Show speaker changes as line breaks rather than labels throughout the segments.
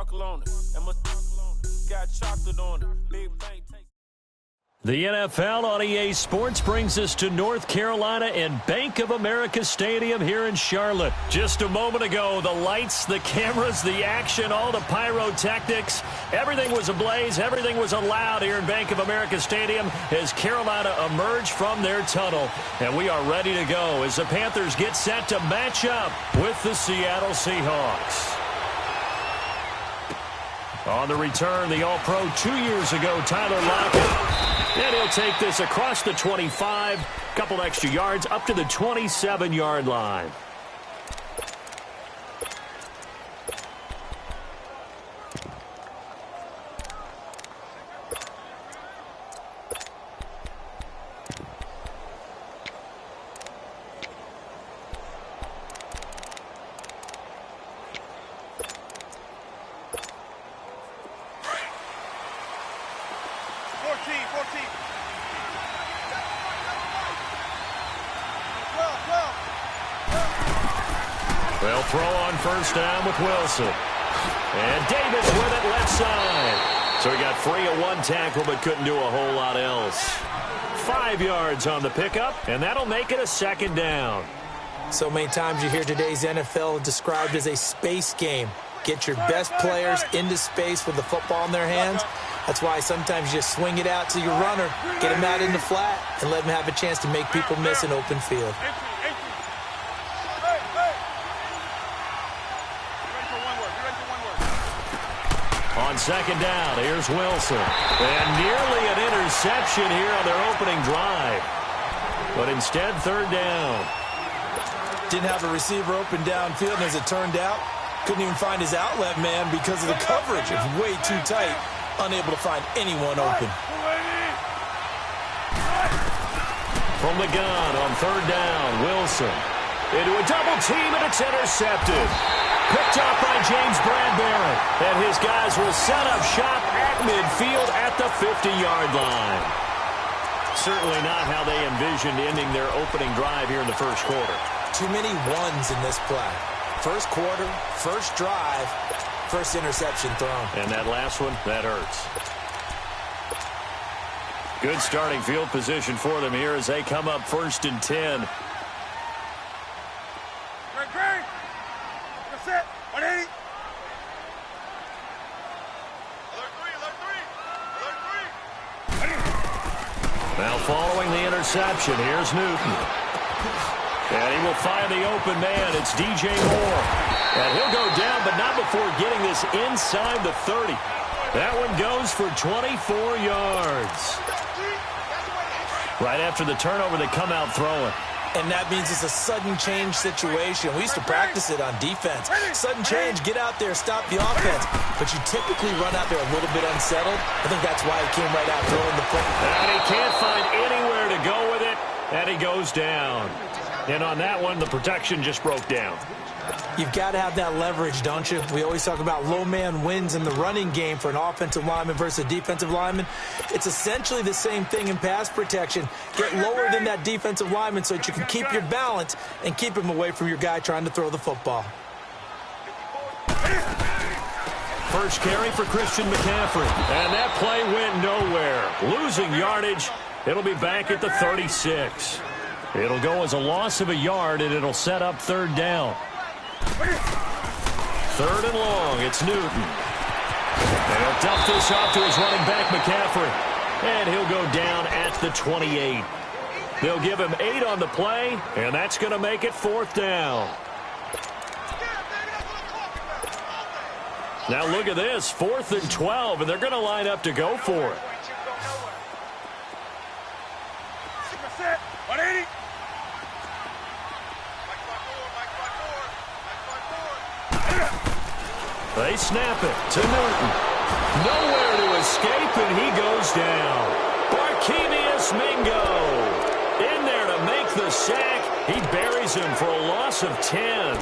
sparkle on it. And my got chocolate on it. Big thing.
The NFL on EA Sports brings us to North Carolina and Bank of America Stadium here in Charlotte. Just a moment ago, the lights, the cameras, the action, all the pyrotechnics, everything was ablaze, everything was allowed here in Bank of America Stadium as Carolina emerged from their tunnel. And we are ready to go as the Panthers get set to match up with the Seattle Seahawks. On the return, the All-Pro 2 years ago, Tyler Lockett. And he'll take this across the 25, couple extra yards, up to the 27-yard line. They'll throw on first down with Wilson. And Davis with it left side. So he got free of one tackle but couldn't do a whole lot else. 5 yards on the pickup, and that'll make it a second down.
So many times you hear today's NFL described as a space game. Get your best players into space with the football in their hands. That's why sometimes you just swing it out to your runner, get him out in the flat, and let him have a chance to make people miss an open field.
On second down, here's Wilson. And nearly an interception here on their opening drive. But instead, third down.
Didn't have a receiver open downfield, and as it turned out, couldn't even find his outlet man because of the coverage. It's way too tight, unable to find anyone open.
From the gun on third down, Wilson. Into a double team, and it's intercepted. Picked up by James Bradbury. And his guys will set up shop at midfield at the 50-yard line. Certainly not how they envisioned ending their opening drive here in the first quarter.
Too many ones in this play. First quarter, first drive, first interception thrown.
And that last one, that hurts. Good starting field position for them here as they come up 1st and 10. Now following the interception, here's Newton. And he will find the open man. It's DJ Moore. And he'll go down, but not before getting this inside the 30. That one goes for 24 yards. Right after the turnover, they come out throwing.
And that means it's a sudden change situation. We used to practice it on defense. Sudden change, get out there, stop the offense. But you typically run out there a little bit unsettled. I think that's why he came right out throwing the football.
And he can't find anywhere to go with it, and he goes down. And on that one, the protection just broke down.
You've got to have that leverage, don't you? We always talk about low man wins in the running game for an offensive lineman versus a defensive lineman. It's essentially the same thing in pass protection. Get lower than that defensive lineman so that you can keep your balance and keep him away from your guy trying to throw the football.
First carry for Christian McCaffrey. And that play went nowhere. Losing yardage. It'll be back at the 36. It'll go as a loss of a yard, and it'll set up third down. Third and long, it's Newton. And he'll dump this off to his running back, McCaffrey. And he'll go down at the 28. They'll give him 8 on the play, and that's going to make it 4th down. Now look at this, 4th and 12, and they're going to line up to go for it. They snap it to Newton. Nowhere to escape, and he goes down. Barkevious Mingo in there to make the sack. He buries him for a loss of 10.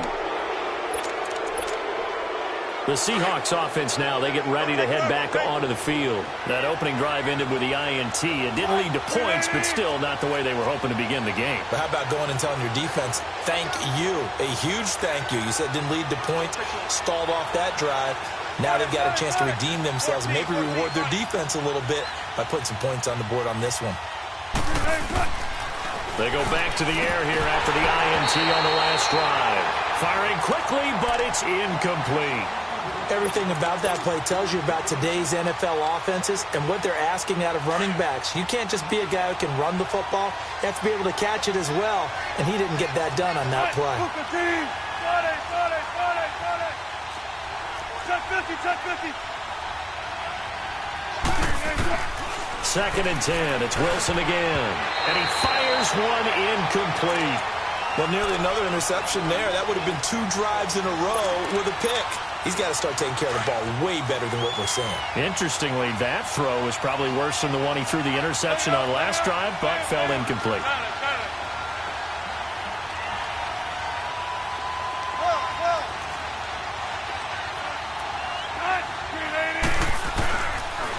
The Seahawks offense now, they get ready to head back onto the field. That opening drive ended with the INT. It didn't lead to points, but still not the way they were hoping to begin the game.
But how about going and telling your defense, thank you, a huge thank you. You said it didn't lead to points, stalled off that drive.
Now they've got a chance to redeem themselves and maybe reward their defense a little bit by putting some points on the board on this one.
They go back to the air here after the INT on the last drive. Firing quickly, but it's incomplete.
Everything about that play tells you about today's NFL offenses and what they're asking out of running backs. You can't just be a guy who can run the football. You have to be able to catch it as well, and he didn't get that done on that play.
Second and 10. It's Wilson again. And he fires one incomplete.
Well, nearly another interception there. That would have been 2 drives in a row with a pick. He's got to start taking care of the ball way better than what we're seeing.
Interestingly, that throw was probably worse than the one he threw the interception on last drive, but fell incomplete.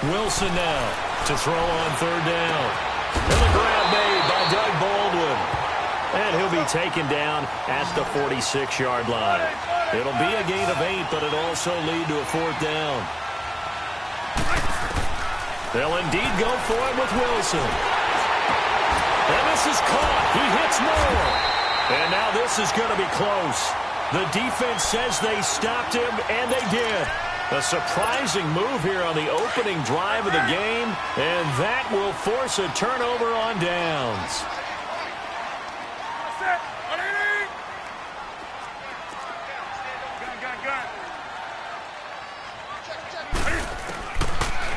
Wilson now to throw on third down. And the grab made by Doug Baldwin. And he'll be taken down at the 46-yard line. It'll be a gain of 8, but it'll also lead to a fourth down. They'll indeed go for it with Wilson. And this is caught. He hits more. And now this is going to be close. The defense says they stopped him, and they did. A surprising move here on the opening drive of the game, and that will force a turnover on downs.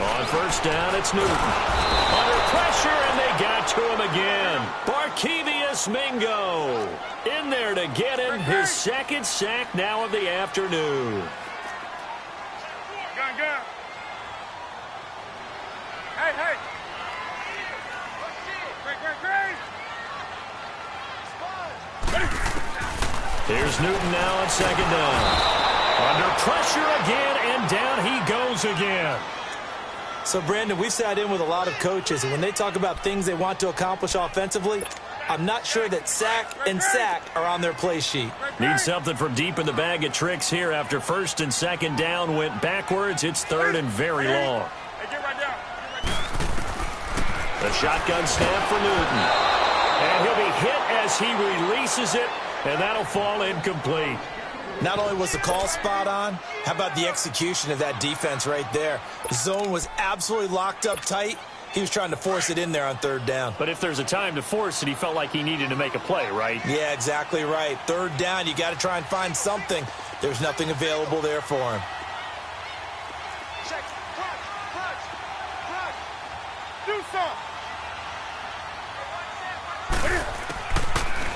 On first down, it's Newton. Under pressure, and they got to him again. Barkevious Mingo in there to get him his second sack now of the afternoon.
Hey.
Here's Newton now on second down. Under pressure again, and down he goes again.
So, Brandon, we've sat in with a lot of coaches, and when they talk about things they want to accomplish offensively, I'm not sure that sack and sack are on their play sheet.
Need something from deep in the bag of tricks here. After first and second down went backwards, it's third and very long. The shotgun snap for Newton. And he'll be hit as he releases it, and that'll fall incomplete.
Not only was the call spot on, how about the execution of that defense right there? The zone was absolutely locked up tight. He was trying to force it in there on third down.
But if there's a time to force it, he felt like he needed to make a play, right?
Yeah, exactly right. Third down, you got to try and find something. There's nothing available there for him.
Do something.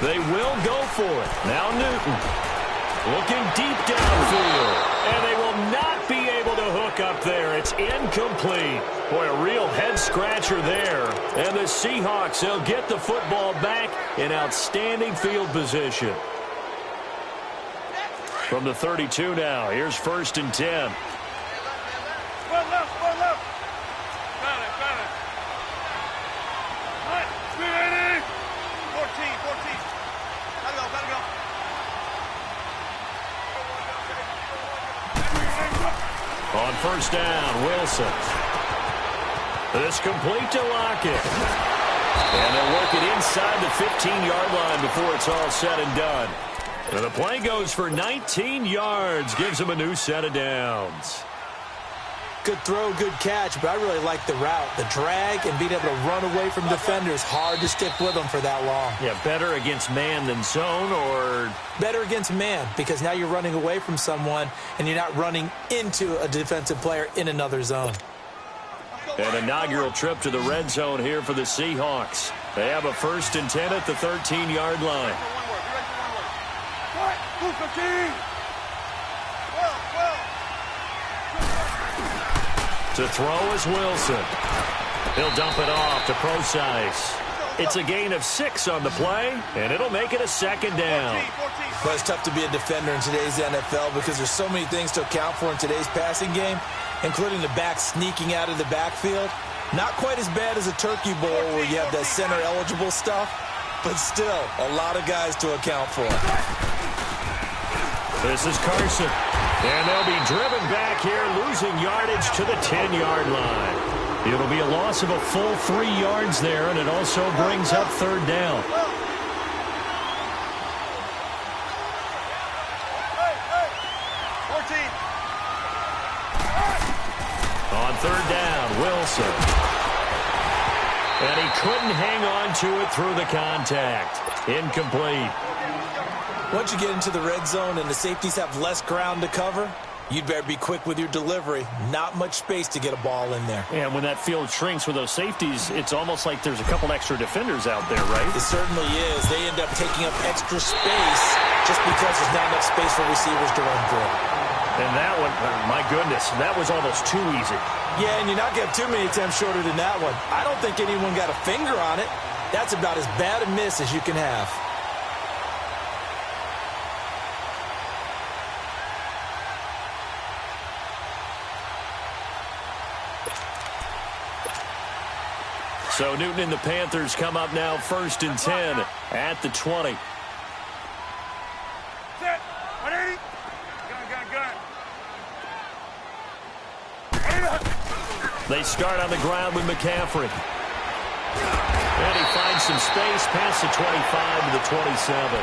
They will go for it. Now Newton looking deep downfield. And they will not be able to hook up there. It's incomplete. Boy, a real head-scratcher there. And the Seahawks, they'll get the football back in outstanding field position. From the 32 now, here's first and 10.
One left. Got it. 14. Gotta go.
On first down, Wilson. This complete to Lockett. And they'll work it inside the 15-yard line before it's all said and done. And the play goes for 19 yards, gives them a new set of downs.
Good throw, good catch, but I really like the route. The drag and being able to run away from defenders, hard to stick with them for that long.
Yeah, better against man than zone, or?
Better against man, because now you're running away from someone and you're not running into a defensive player in another zone.
An inaugural trip to the red zone here for the Seahawks. They have a first and 10 at the 13-yard line. To throw is Wilson. He'll dump it off to Procise. It's a gain of 6 on the play, and it'll make it a second down.
Well, it's tough to be a defender in today's NFL because there's so many things to account for in today's passing game, including the back sneaking out of the backfield. Not quite as bad as a turkey bowl where you have that center-eligible stuff, but still a lot of guys to account for.
This is Carson. And they'll be driven back here, losing yardage to the 10-yard line. It'll be a loss of a full 3 yards there, and it also brings up third down. On third down, Wilson. And he couldn't hang on to it through the contact. Incomplete.
Once you get into the red zone and the safeties have less ground to cover, you'd better be quick with your delivery. Not much space to get a ball in there.
And when that field shrinks with those safeties, it's almost like there's a couple extra defenders out there, right?
It certainly is. They end up taking up extra space just because there's not enough space for receivers to run through.
And that one, my goodness, that was almost too easy.
Yeah, and you're not getting too many attempts shorter than that one. I don't think anyone got a finger on it. That's about as bad a miss as you can have.
So Newton and the Panthers come up now 1st and 10 at the 20.
Set. 180. Gun.
They start on the ground with McCaffrey. And he finds some space past the 25 to the 27.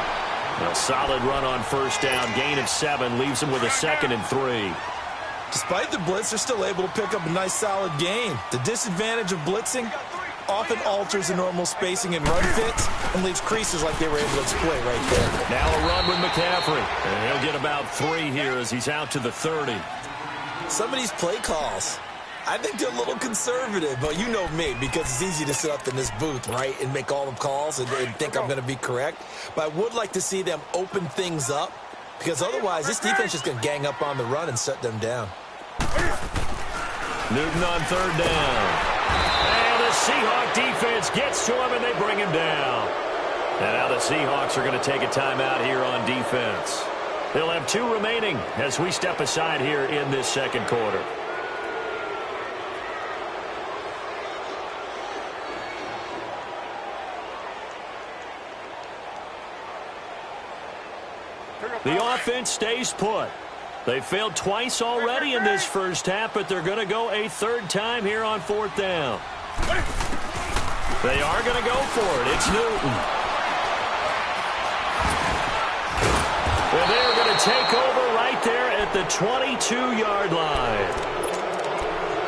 A solid run on first down. Gain of 7 leaves him with a 2nd and 3.
Despite the blitz, they're still able to pick up a nice, solid gain. The disadvantage of blitzing often alters the normal spacing and run fits and leaves creases like they were able to exploit right there.
Now a run with McCaffrey. And he'll get about 3 here as he's out to the 30.
Some of these play calls, I think they're a little conservative, but you know me, because it's easy to sit up in this booth, right, and make all the calls and think I'm going to be correct. But I would like to see them open things up, because otherwise this defense is going to gang up on the run and shut them down.
Newton on third down. And the Seahawk defense gets to him, and they bring him down. And now the Seahawks are going to take a timeout here on defense. They'll have 2 remaining as we step aside here in this second quarter. The offense stays put. They failed twice already in this first half, but they're going to go a 3rd time here on 4th down. They are going to go for it. It's Newton. Well, they're going to take over right there at the 22-yard line.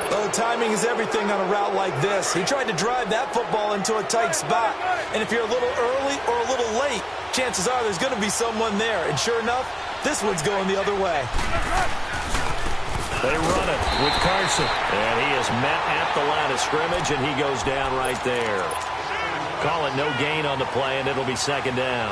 Well, timing is everything on a route like this. He tried to drive that football into a tight spot. And if you're a little early or a little late, chances are there's going to be someone there. And sure enough, this one's going the other way.
They run it with Carson. And he is met at the line of scrimmage, and he goes down right there. Call it no gain on the play, and it'll be 2nd down.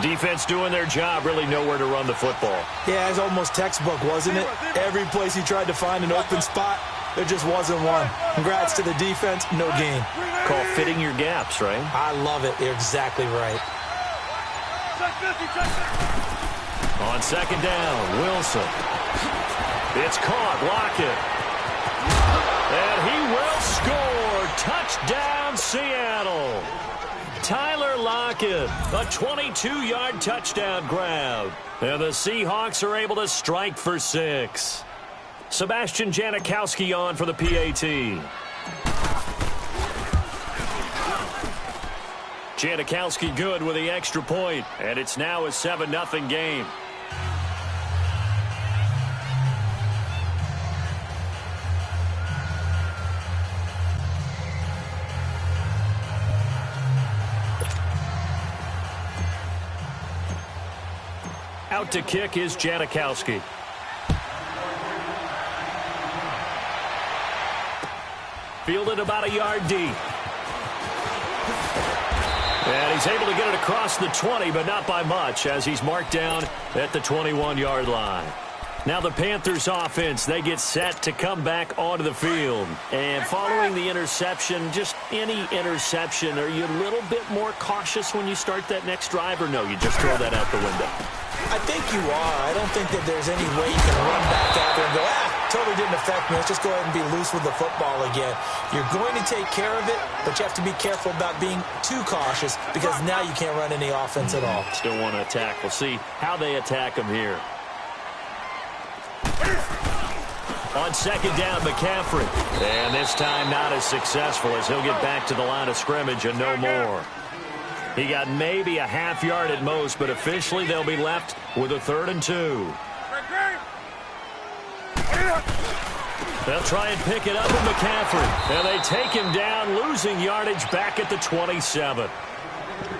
Defense doing their job, really nowhere to run the football.
Yeah, it's almost textbook, wasn't it? Every place he tried to find an open spot, there just wasn't one. Congrats to the defense, no gain.
Call fitting your gaps, right?
I love it. You're exactly right.
On 2nd down, Wilson. It's caught. Lockett. And he will score. Touchdown, Seattle. Tyler Lockett, a 22-yard touchdown grab. And the Seahawks are able to strike for 6. Sebastian Janikowski on for the PAT. Janikowski good with the extra point, and it's now a 7-0 game. Out to kick is Janikowski. Fielded about a yard deep. And he's able to get it across the 20, but not by much, as he's marked down at the 21-yard line. Now the Panthers offense, they get set to come back onto the field. And following the interception, just any interception, are you a little bit more cautious when you start that next drive, or no, you just throw that out the window?
I think you are. I don't think that there's any way you can run back out there and go, totally didn't affect me. Let's just go ahead and be loose with the football again. You're going to take care of it, but you have to be careful about being too cautious, because now you can't run any offense at all.
Still want to attack. We'll see how they attack them here. On second down, McCaffrey. And this time not as successful as he'll get back to the line of scrimmage and no more. He got maybe a half yard at most, but officially they'll be left with a 3rd and 2. They'll try and pick it up with McCaffrey. And they take him down, losing yardage back at the 27.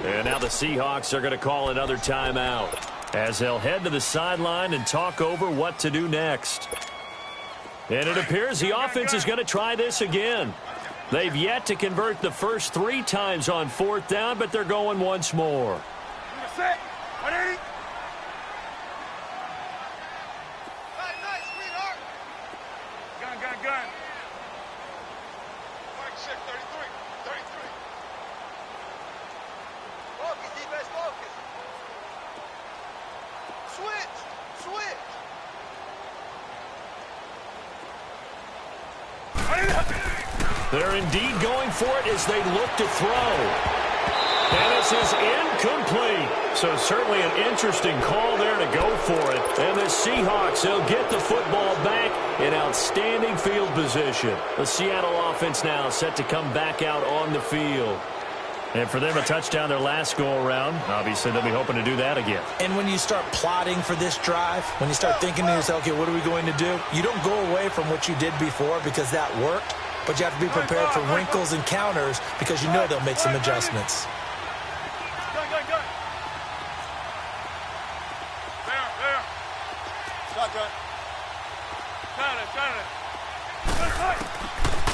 And now the Seahawks are going to call another timeout as they'll head to the sideline and talk over what to do next. And it appears the offense is going to try this again. They've yet to convert the first 3 times on 4th down, but they're going once more. They're indeed going for it as they look to throw. And this is incomplete. So certainly an interesting call there to go for it. And the Seahawks, they'll get the football back in outstanding field position. The Seattle offense now set to come back out on the field. And for them, a touchdown their last go-around. Obviously, they'll be hoping to do that again.
And when you start plotting for this drive, when you start thinking to yourself, okay, what are we going to do? You don't go away from what you did before because that worked. But you have to be prepared for wrinkles and counters because you know they'll make some adjustments.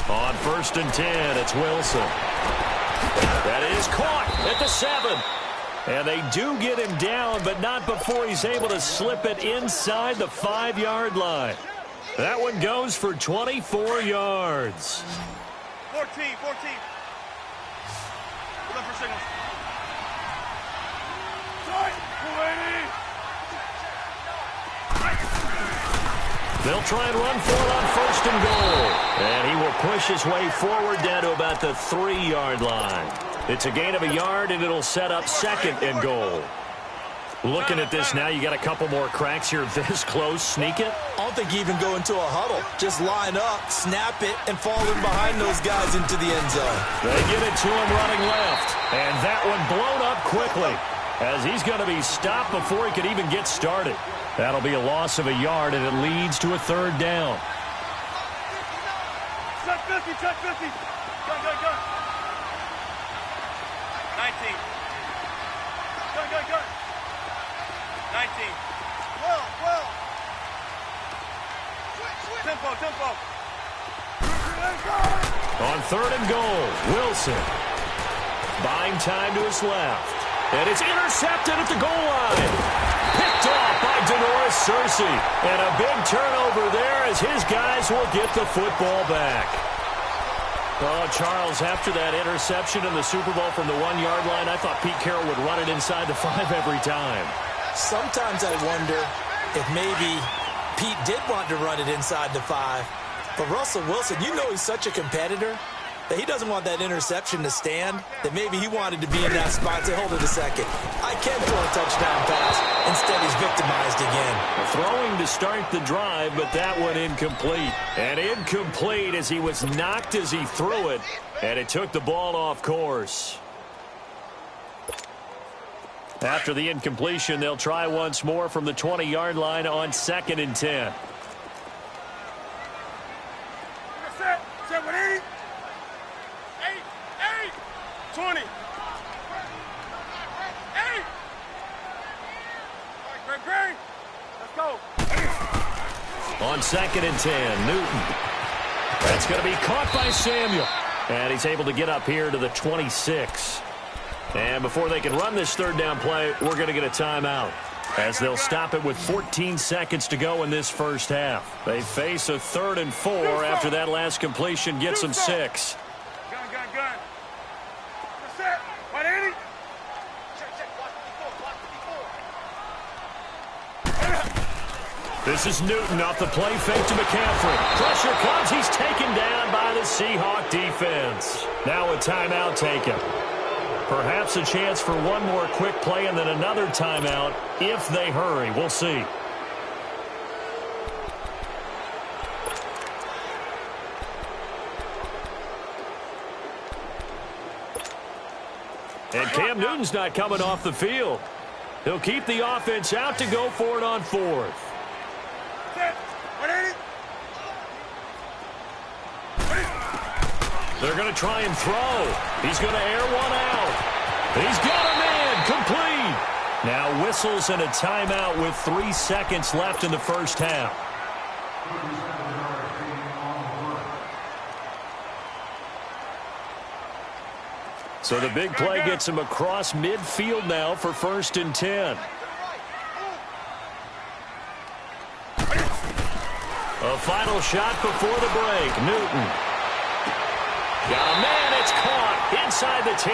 On 1st and 10, it's Wilson. That is caught at the 7. And they do get him down, but not before he's able to slip it inside the 5-yard line. That one goes for 24 yards.
14. Look for signals.
They'll try and run for it on 1st and goal. And he will push his way forward down to about the 3-yard line. It's a gain of a yard, and it'll set up 2nd and goal. Looking at this now, you got a couple more cracks here this close. Sneak it?
I don't think you even go into a huddle. Just line up, snap it, and fall in behind those guys into the end zone.
They get it to him running left. And that one blown up quickly as he's going to be stopped before he could even get started. That'll be a loss of a yard, and it leads to a 3rd down.
Check 50. Gun. 19. Gun. 19. Well. Tempo.
On 3rd and goal, Wilson. Buying time to his left. And it's intercepted at the goal line. Picked off by Denoris Searcy. And a big turnover there as his guys will get the football back. Oh, Charles, after that interception in the Super Bowl from the 1-yard line, I thought Pete Carroll would run it inside the 5 every time.
Sometimes I wonder if maybe Pete did want to run it inside the 5. But Russell Wilson, you know he's such a competitor that he doesn't want that interception to stand, that maybe he wanted to be in that spot and say, hold it a second. I can throw a touchdown pass. Instead, he's victimized again.
Throwing to start the drive, but that one incomplete. And incomplete as he was knocked as he threw it, and it took the ball off course. After the incompletion, they'll try once more from the 20-yard line on 2nd and 10.
Set 180. 20. 8. Great. Let's go.
On 2nd and 10, Newton. That's going to be caught by Samuel. And he's able to get up here to the 26. And before they can run this 3rd down play, we're going to get a timeout, as they'll stop it with 14 seconds to go in this first half. They face a 3rd and 4 after that last completion gets them 6.
Gun. Set 180. Check.
This is Newton off the play fake to McCaffrey. Pressure comes. He's taken down by the Seahawk defense. Now a timeout taken. Perhaps a chance for one more quick play and then another timeout if they hurry. We'll see. And Cam Newton's not coming off the field. He'll keep the offense out to go for it on 4th. They're going to try and throw. He's going to air one out. He's got a man complete. Now whistles and a timeout with 3 seconds left in the first half. So the big play gets him across midfield now for 1st and 10. A final shot before the break. Newton. Got a man. It's caught inside the 10.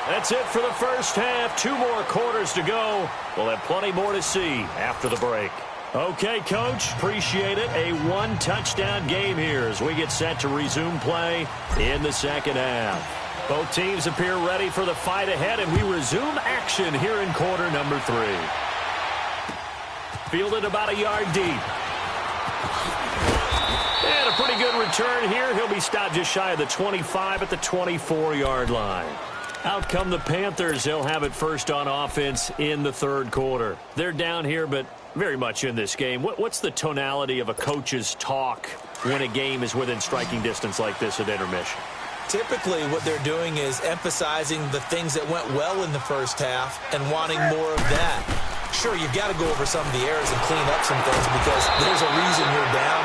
That's it for the first half. 2 more quarters to go. We'll have plenty more to see after the break. Okay, Coach, appreciate it. A 1-touchdown game here as we get set to resume play in the second half. Both teams appear ready for the fight ahead, and we resume action here in quarter number 3. Fielded about a yard deep. And a pretty good return here. He'll be stopped just shy of the 25 at the 24-yard line. Out come the Panthers. They'll have it first on offense in the 3rd quarter. They're down here, but very much in this game. What's the tonality of a coach's talk when a game is within striking distance like this at intermission?
Typically, what they're doing is emphasizing the things that went well in the first half and wanting more of that. Sure, you've got to go over some of the errors and clean up some things because there's a reason you're down.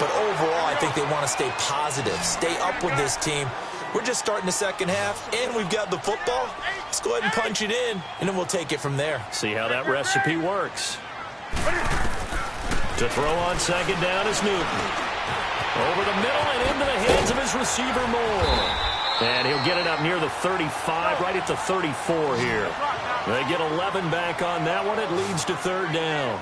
But overall, I think they want to stay positive, stay up with this team. We're just starting the second half, and we've got the football. Let's go ahead and punch it in, and then we'll take it from there.
See how that recipe works. To throw on second down is Newton. Over the middle and into the hands of his receiver, Moore. And he'll get it up near the 35, right at the 34 here. They get 11 back on that one. It leads to 3rd down.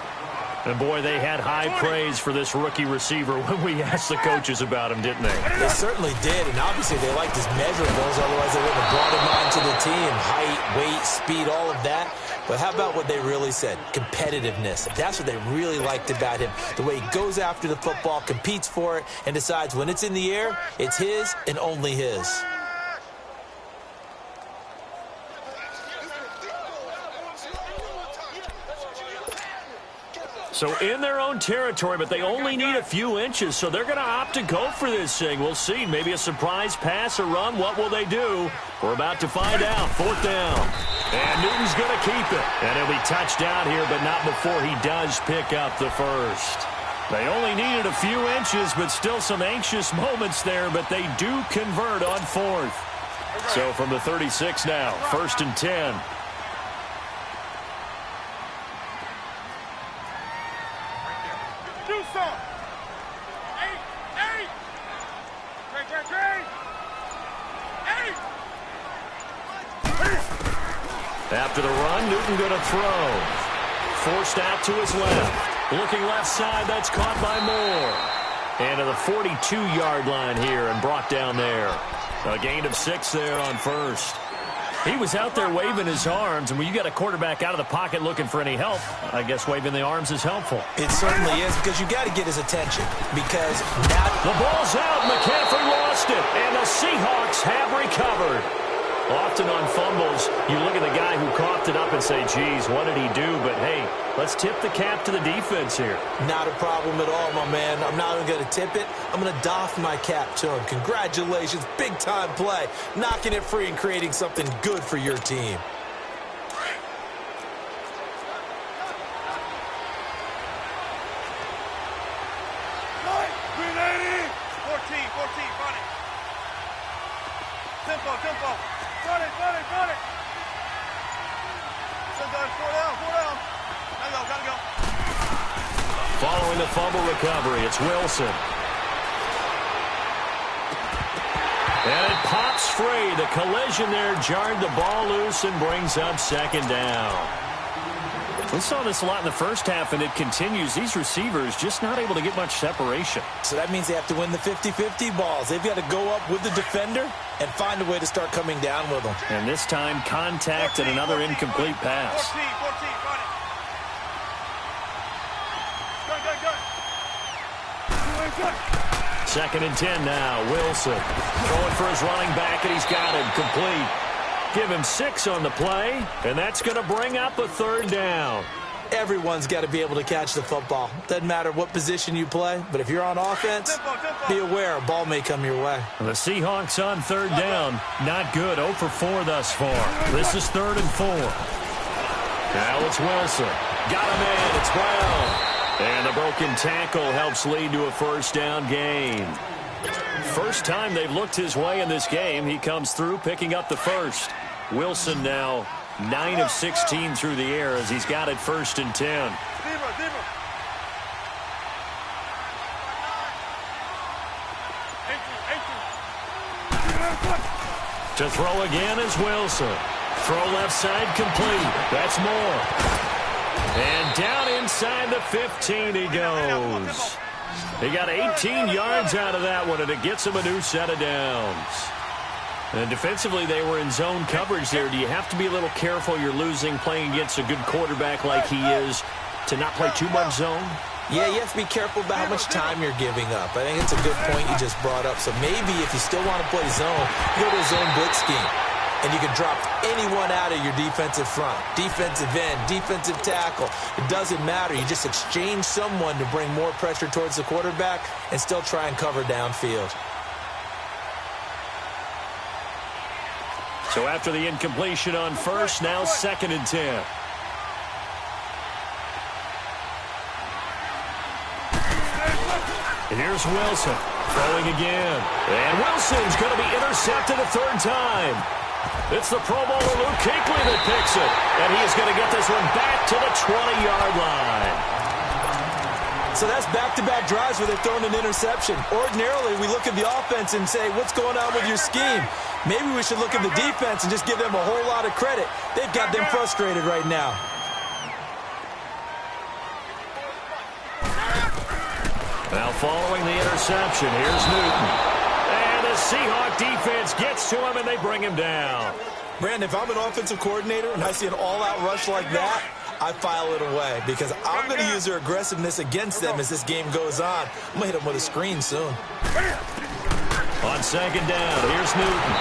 And, boy, they had high praise for this rookie receiver when we asked the coaches about him, didn't they?
They certainly did, and obviously they liked his measurables. Otherwise, they wouldn't have brought him on to the team. Height, weight, speed, all of that. But how about what they really said? Competitiveness. That's what they really liked about him. The way he goes after the football, competes for it, and decides when it's in the air, it's his and only his.
So in their own territory, but they only need a few inches, so they're going to opt to go for this thing. We'll see. Maybe a surprise pass or run. What will they do? We're about to find out. 4th down. And Newton's going to keep it. And he'll be touched down here, but not before he does pick up the first. They only needed a few inches, but still some anxious moments there, but they do convert on 4th. So from the 36 now, 1st and 10. After the run, Newton going to throw. Forced out to his left. Looking left side, that's caught by Moore. And to the 42-yard line here and brought down there. A gain of 6 there on 1st. He was out there waving his arms, and when you got a quarterback out of the pocket looking for any help, I guess waving the arms is helpful.
It certainly is, because you got to get his attention. Because now
the ball's out. McCaffrey lost it, and the Seahawks have recovered. Often on fumbles, you look at the guy who coughed it up and say, geez, what did he do? But, hey, let's tip the cap to the defense here.
Not a problem at all, my man. I'm not even going to tip it. I'm going to doff my cap to him. Congratulations. Big-time play. Knocking it free and creating something good for your team.
Following the fumble recovery, it's Wilson. And it pops free. The collision there jarred the ball loose and brings up 2nd down. We saw this a lot in the first half, and it continues. These receivers just not able to get much separation.
So that means they have to win the 50-50 balls. They've got to go up with the defender and find a way to start coming down with them.
And this time, contact and another incomplete pass.
14, run it. Go.
2nd and 10 now. Wilson throwing for his running back, and he's got him complete. give him 6 on the play, and that's going to bring up a 3rd down.
Everyone's got to be able to catch the football. Doesn't matter what position you play, but if you're on offense, be aware a ball may come your way.
The Seahawks on 3rd down. Not good. 0 for 4 thus far. This is 3rd and 4. Now it's Wilson. Got him in. It's Brown. And the broken tackle helps lead to a 1st down gain. First time they've looked his way in this game. He comes through picking up the 1st. Wilson now 9 of 16 through the air as he's got it 1st and 10. To throw again is Wilson. Throw left side complete. That's Moore. And down inside the 15 he goes. He got 18 yards out of that one, and it gets him a new set of downs. And defensively, they were in zone coverage there. Do you have to be a little careful? You're losing playing against a good quarterback like he is to not play too much zone?
Yeah, you have to be careful about how much time you're giving up. I think it's a good point you just brought up. So maybe if you still want to play zone, you go to a zone blitz scheme. And you can drop anyone out of your defensive front. Defensive end, defensive tackle. It doesn't matter. You just exchange someone to bring more pressure towards the quarterback and still try and cover downfield.
So after the incompletion on 1st, now 2nd and 10. Here's Wilson throwing again. And Wilson's going to be intercepted a 3rd time. It's the Pro Bowler Luke Kuechly that picks it. And he is going to get this one back to the 20-yard line.
So that's back-to-back drives where they've thrown an interception. Ordinarily, we look at the offense and say, what's going on with your scheme? Maybe we should look at the defense and just give them a whole lot of credit. They've got them frustrated right now.
Now following the interception, here's Newton. And the Seahawk defense gets to him and they bring him down.
Brandon, if I'm an offensive coordinator and I see an all-out rush like that, I file it away because I'm going to use their aggressiveness against them as this game goes on. I'm going to hit them with a screen soon.
On 2nd down, here's Newton.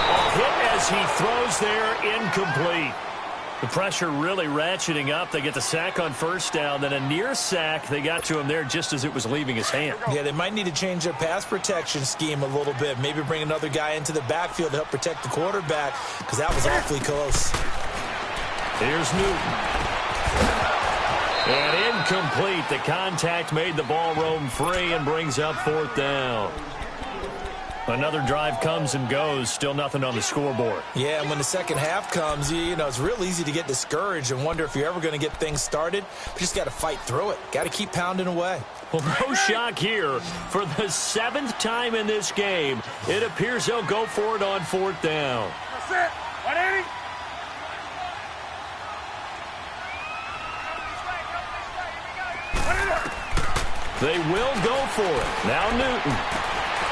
A hit as he throws there, incomplete. The pressure really ratcheting up. They get the sack on 1st down, then a near sack. They got to him there just as it was leaving his hand.
Yeah, they might need to change their pass protection scheme a little bit. Maybe bring another guy into the backfield to help protect the quarterback because that was awfully close.
Here's Newton. And incomplete. The contact made the ball roam free and brings up 4th down. Another drive comes and goes. Still nothing on the scoreboard.
Yeah, and when the second half comes, you know, it's real easy to get discouraged and wonder if you're ever going to get things started. You just got to fight through it. Got to keep pounding away.
Well, no shock here. For the 7th time in this game, it appears they'll go for it on 4th down.
That's it. 180.
They will go for it. Now Newton.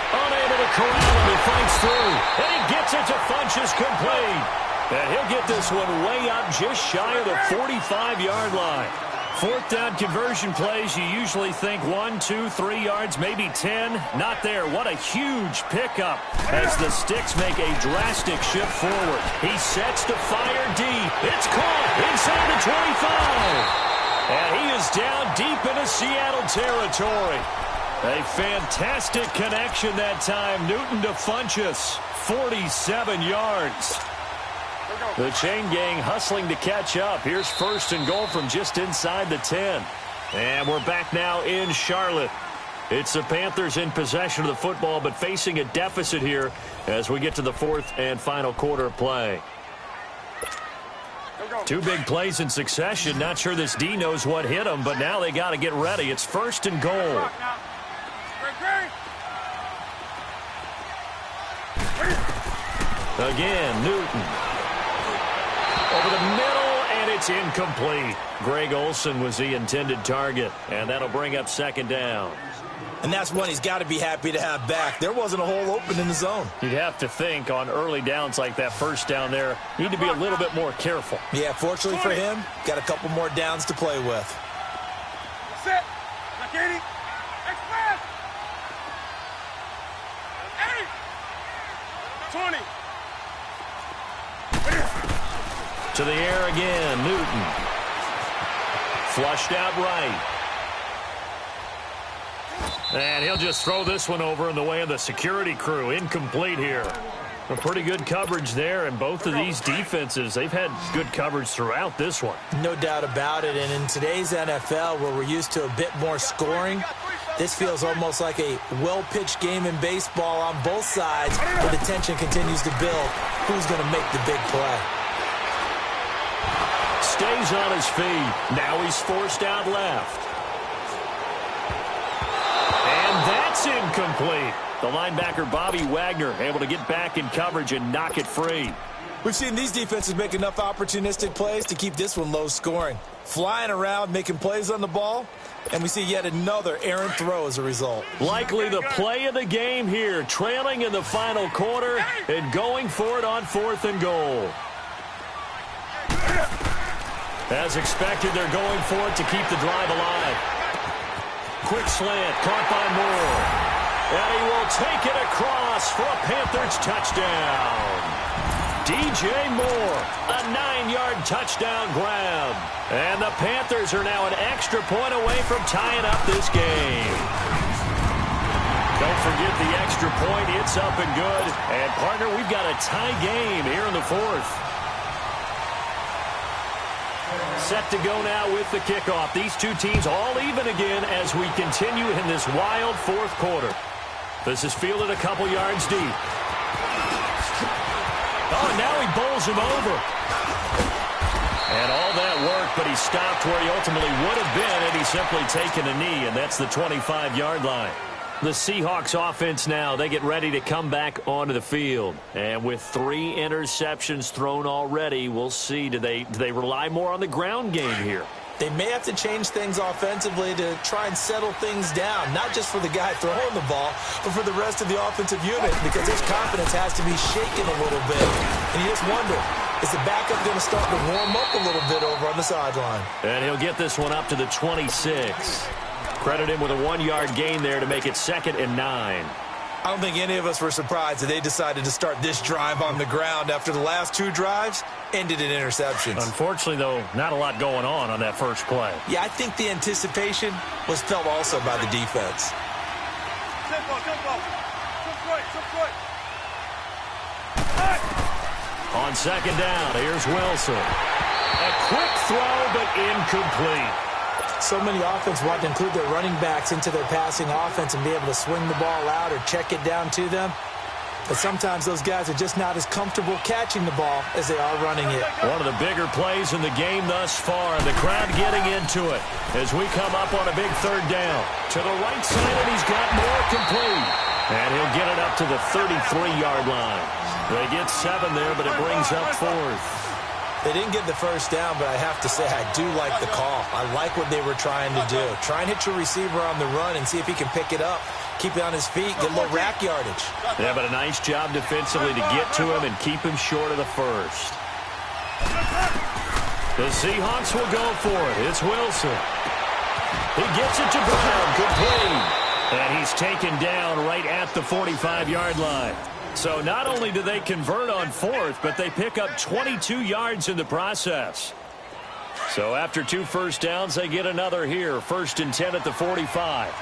Unable to corral him. He fights through. And he gets it to Funchess complete. And he'll get this one way up just shy of the 45-yard line. 4th down conversion plays, you usually think 1, 2, 3 yards, maybe 10. Not there. What a huge pickup as the Sticks make a drastic shift forward. He sets to fire deep. It's caught inside the 25. And he is down deep into Seattle territory. A fantastic connection that time. Newton to Funchess. 47 yards. The chain gang hustling to catch up. Here's 1st and goal from just inside the 10. And we're back now in Charlotte. It's the Panthers in possession of the football, but facing a deficit here as we get to the 4th and final quarter of play. 2 big plays in succession. Not sure this D knows what hit him, but now they got to get ready. It's 1st and goal. Again, Newton. Over the middle, and it's incomplete. Greg Olsen was the intended target, and that'll bring up 2nd down.
And that's one he's got to be happy to have back. There wasn't a hole open in the zone.
You'd have to think on early downs like that 1st down there, need to be a little bit more careful.
Yeah, fortunately for him, got a couple more downs to play with.
That's it. Like 80. Express. 80. 20.
To the air again, Newton. Flushed out right. And he'll just throw this one over in the way of the security crew. Incomplete here. A pretty good coverage there, and both of these defenses, they've had good coverage throughout this one.
No doubt about it, and in today's NFL, where we're used to a bit more scoring, this feels almost like a well-pitched game in baseball on both sides, where the tension continues to build. Who's going to make the big play?
Stays on his feet. Now he's forced out left. And that's incomplete. The linebacker, Bobby Wagner, able to get back in coverage and knock it free.
We've seen these defenses make enough opportunistic plays to keep this one low scoring. Flying around, making plays on the ball, and we see yet another errant throw as a result.
Likely the play of the game here, trailing in the final quarter and going for it on 4th and goal. As expected, they're going for it to keep the drive alive. Quick slant, caught by Moore. And he will take it across for a Panthers touchdown. DJ Moore, a 9-yard touchdown grab. And the Panthers are now an extra point away from tying up this game. Don't forget the extra point. It's up and good. And, partner, we've got a tie game here in the 4th. Set to go now with the kickoff. These two teams all even again as we continue in this wild 4th quarter. This is fielded a couple yards deep. Oh, now he bowls him over. And all that work, but he stopped where he ultimately would have been had he simply taken a knee, and that's the 25-yard line. The Seahawks offense now, they get ready to come back onto the field. And with 3 interceptions thrown already, we'll see, do they rely more on the ground game here?
They may have to change things offensively to try and settle things down, not just for the guy throwing the ball, but for the rest of the offensive unit, because his confidence has to be shaken a little bit. And you just wonder, is the backup going to start to warm up a little bit over on the sideline?
And he'll get this one up to the 26. Credit him with a 1-yard gain there to make it 2nd and 9.
I don't think any of us were surprised that they decided to start this drive on the ground after the last 2 drives ended in interceptions.
Unfortunately, though, not a lot going on that first play.
Yeah, I think the anticipation was felt also by the defense.
On 2nd down, here's Wilson. A quick throw, but incomplete.
So many offenses want to include their running backs into their passing offense and be able to swing the ball out or check it down to them. But sometimes those guys are just not as comfortable catching the ball as they are running it.
One of the bigger plays in the game thus far. The crowd getting into it as we come up on a big 3rd down. To the right side, and he's got more complete. And he'll get it up to the 33-yard line. They get 7 there, but it brings up 4th.
They didn't get the first down, but I have to say I do like the call. I like what they were trying to do. Try and hit your receiver on the run and see if he can pick it up, keep it on his feet, get a little rack yardage.
Yeah, but a nice job defensively to get to him and keep him short of the first. The Seahawks will go for it. It's Wilson. He gets it to Brown, complete. And he's taken down right at the 45-yard line. So not only do they convert on 4th, but they pick up 22 yards in the process. So after 2 first downs, they get another here. 1st and 10 at the 45.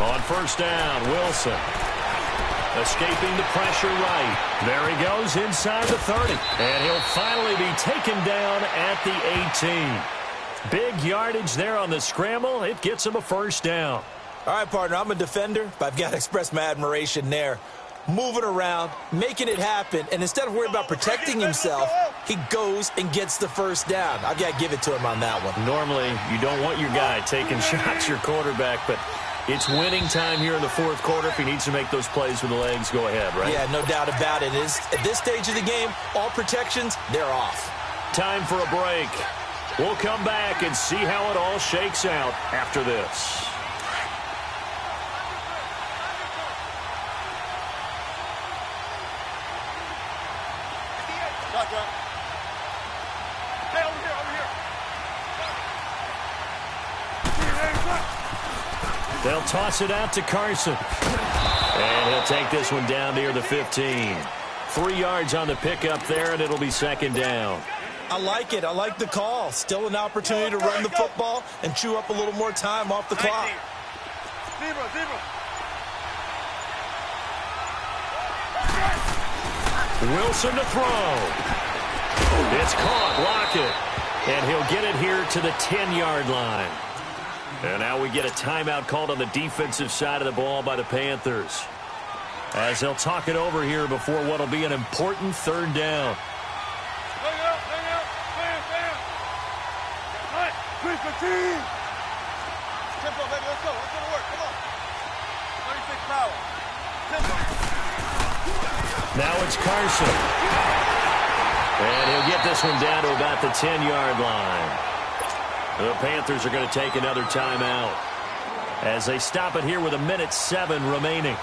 On 1st down, Wilson. Escaping the pressure right. There he goes inside the 30. And he'll finally be taken down at the 18. Big yardage there on the scramble. It gets him a 1st down.
All right, partner, I'm a defender, but I've got to express my admiration there. Moving around, making it happen, and instead of worrying about protecting himself, he goes and gets the 1st down. I've got to give it to him on that one.
Normally, you don't want your guy taking shots, your quarterback, but it's winning time here in the 4th quarter. If he needs to make those plays with the legs, go ahead, right?
Yeah, no doubt about it. At this stage of the game, all protections, they're off.
Time for a break. We'll come back and see how it all shakes out after this.
Hey, over here, over here.
They'll toss it out to Carson. And he'll take this one down near the 15. 3 yards on the pickup there, and it'll be second down.
I like it. I like the call. Still an opportunity to run the football and chew up a little more time off the clock.
Wilson to throw. It's caught. Lockett. And he'll get it here to the 10-yard line. And now we get a timeout called on the defensive side of the ball by the Panthers, as they'll talk it over here before what will be an important third down. Now it's Carson. And he'll get this one down to about the 10-yard line. The Panthers are going to take another timeout as they stop it here with 1:07 remaining.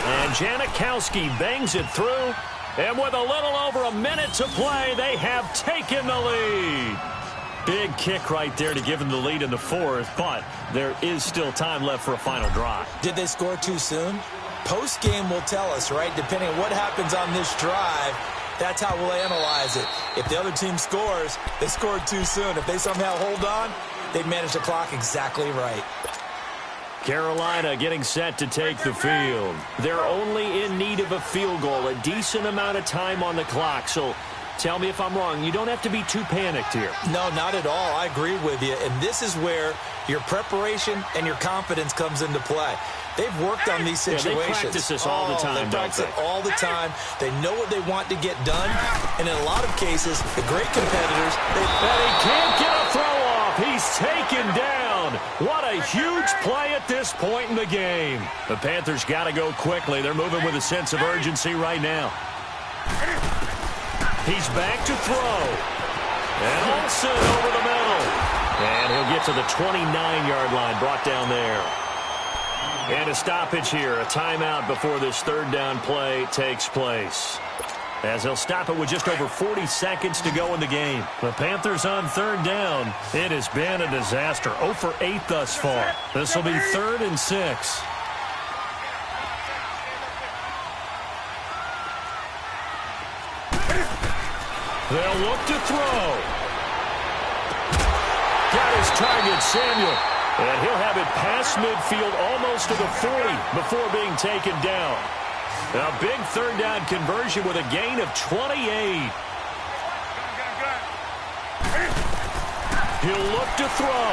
And Janikowski bangs it through. And with a little over a minute to play, they have taken the lead. Big kick right there to give them the lead in the fourth, but there is still time left for a final drive.
Did they score too soon? Post-game will tell us, right? Depending on what happens on this drive, that's how we'll analyze it. If the other team scores, they scored too soon. If they somehow hold on, they've managed the clock exactly right.
Carolina getting set to take the field. They're only in need of a field goal, a decent amount of time on the clock. So tell me if I'm wrong. You don't have to be too panicked here.
No, not at all. I agree with you. And this is where your preparation and your confidence comes into play. They've worked on these situations.
Yeah, they practice this all the time,
They practice it all the time. They know what they want to get done. And in a lot of cases, the great competitors,
and he can't get a throw off. He's taken down. What a huge play at this point in the game. The Panthers got to go quickly. They're moving with a sense of urgency right now. He's back to throw. And Olsen over the middle. And he'll get to the 29-yard line, brought down there. And a stoppage here, a timeout before this third down play takes place, as they'll stop it with just over 40 seconds to go in the game. The Panthers on third down. It has been a disaster. 0 for 8 thus far. This will be 3rd and 6. They'll look to throw. Got his target, Samuel. And he'll have it past midfield almost to the 40 before being taken down. A big third down conversion with a gain of 28. He'll look to throw.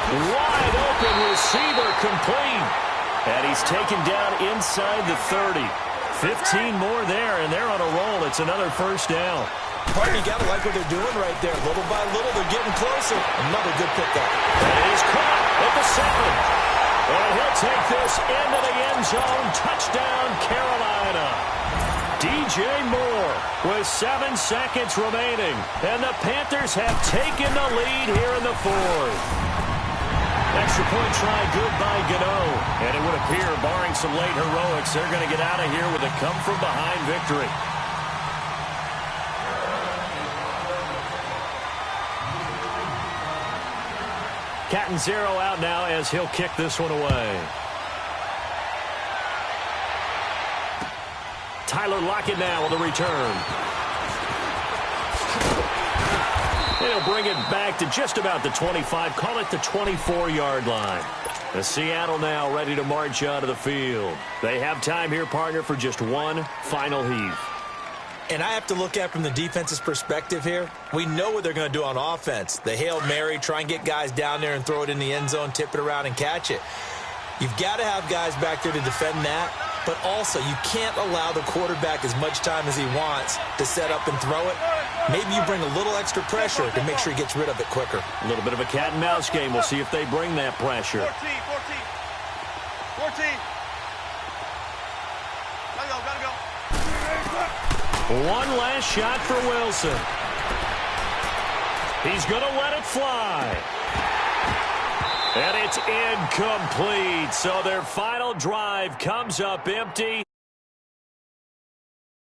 Wide open receiver complete. And he's taken down inside the 30. 15 more there, and they're on a roll. It's another first down.
You got to like what they're doing right there. Little by little, they're getting closer. Another good pickup.
And he's caught at the 7. And he'll take this into the end zone. Touchdown, Carolina. DJ Moore with 7 seconds remaining. And the Panthers have taken the lead here in the fourth. Extra point try good by Gano. And it would appear, barring some late heroics, they're going to get out of here with a come-from-behind victory. Catanzaro out now as he'll kick this one away. Tyler Lockett now with a return. He'll bring it back to just about the 25, call it the 24-yard line. The Seattle now ready to march out of the field. They have time here, partner, for just one final heave.
And I have to look at from the defense's perspective here. We know what they're going to do on offense. The Hail Mary, try and get guys down there and throw it in the end zone, tip it around and catch it. You've got to have guys back there to defend that. But also, you can't allow the quarterback as much time as he wants to set up and throw it. Maybe you bring a little extra pressure to make sure he gets rid of it quicker.
A little bit of a cat and mouse game. We'll see if they bring that pressure.
14. Gotta go.
One last shot for Wilson. He's going to let it fly. And it's incomplete. So their final drive comes up empty.